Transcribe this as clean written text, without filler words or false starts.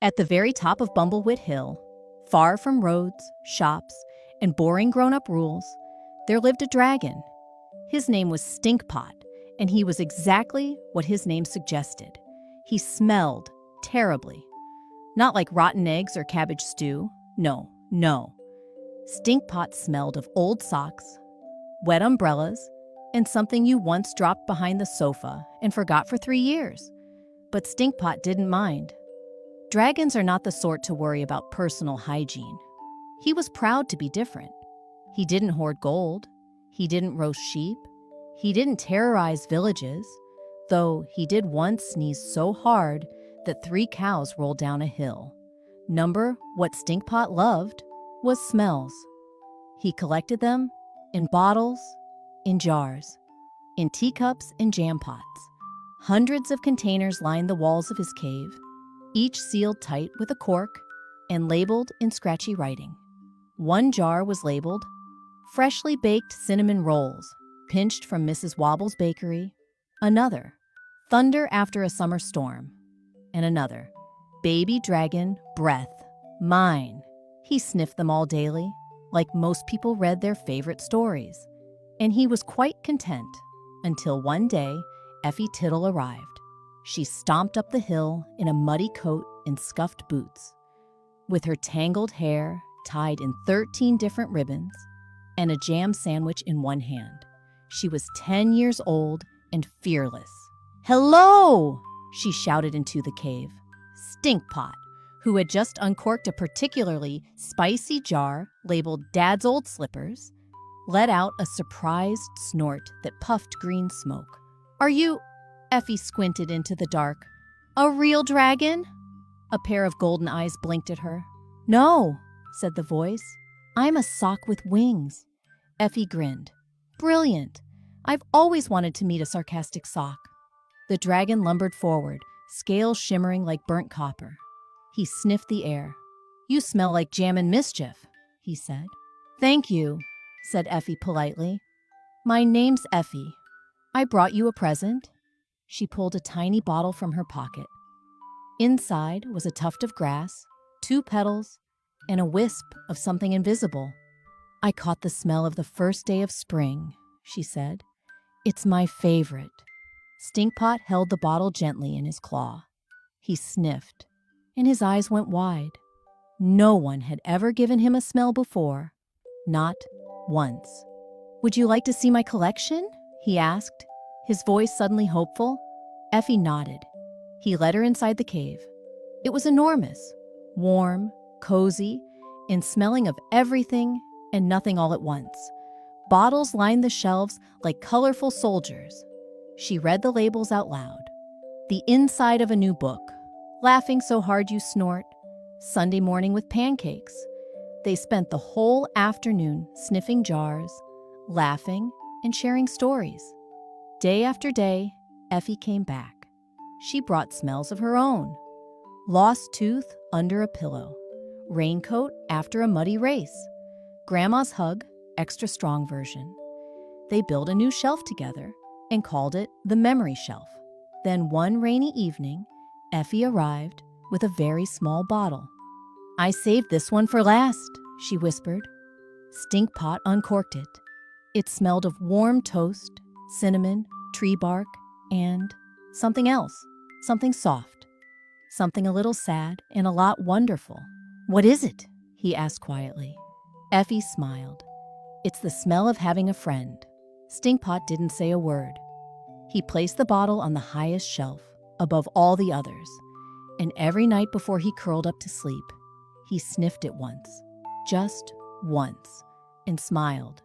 At the very top of Bumbleweed Hill, far from roads, shops, and boring grown-up rules, there lived a dragon. His name was Stinkpot, and he was exactly what his name suggested. He smelled terribly. Not like rotten eggs or cabbage stew. No. Stinkpot smelled of old socks, wet umbrellas, and something you once dropped behind the sofa and forgot for 3 years. But Stinkpot didn't mind. Dragons are not the sort to worry about personal hygiene. He was proud to be different. He didn't hoard gold. He didn't roast sheep. He didn't terrorize villages, though he did once sneeze so hard that 3 cows rolled down a hill. What Stinkpot loved was smells. He collected them in bottles, in jars, in teacups and jam pots. Hundreds of containers lined the walls of his cave, each sealed tight with a cork and labeled in scratchy writing. One jar was labeled, "Freshly baked cinnamon rolls, pinched from Mrs. Wobble's bakery." Another, "Thunder after a summer storm." And another, "Baby dragon breath, mine." He sniffed them all daily, like most people read their favorite stories. And he was quite content until one day Effie Tittle arrived. She stomped up the hill in a muddy coat and scuffed boots, with her tangled hair tied in 13 different ribbons and a jam sandwich in one hand. She was 10 years old and fearless. "Hello!" she shouted into the cave. Stinkpot, who had just uncorked a particularly spicy jar labeled Dad's Old Slippers, let out a surprised snort that puffed green smoke. "Are you—" Effie squinted into the dark. "A real dragon?" A pair of golden eyes blinked at her. "No," said the voice. "I'm a sock with wings." Effie grinned. "Brilliant. I've always wanted to meet a sarcastic sock." The dragon lumbered forward, scales shimmering like burnt copper. He sniffed the air. "You smell like jam and mischief," he said. "Thank you," said Effie politely. "My name's Effie. I brought you a present." She pulled a tiny bottle from her pocket. Inside was a tuft of grass, 2 petals, and a wisp of something invisible. "I caught the smell of the first day of spring," she said. "It's my favorite." Stinkpot held the bottle gently in his claw. He sniffed, and his eyes went wide. No one had ever given him a smell before, not once. "Would you like to see my collection?" he asked, his voice suddenly hopeful. Effie nodded. He led her inside the cave. It was enormous, warm, cozy, and smelling of everything and nothing all at once. Bottles lined the shelves like colorful soldiers. She read the labels out loud. "The inside of a new book," "Laughing so hard you snort," "Sunday morning with pancakes." They spent the whole afternoon sniffing jars, laughing, and sharing stories. Day after day, Effie came back. She brought smells of her own. Lost tooth under a pillow. Raincoat after a muddy race. Grandma's hug, extra strong version. They built a new shelf together and called it the memory shelf. Then one rainy evening, Effie arrived with a very small bottle. "I saved this one for last," she whispered. Stinkpot uncorked it. It smelled of warm toast, cinnamon, tree bark, and something else, something soft, something a little sad and a lot wonderful. "What is it?" he asked quietly. Effie smiled. "It's the smell of having a friend." Stinkpot didn't say a word. He placed the bottle on the highest shelf, above all the others, and every night before he curled up to sleep, he sniffed it once, just once, and smiled.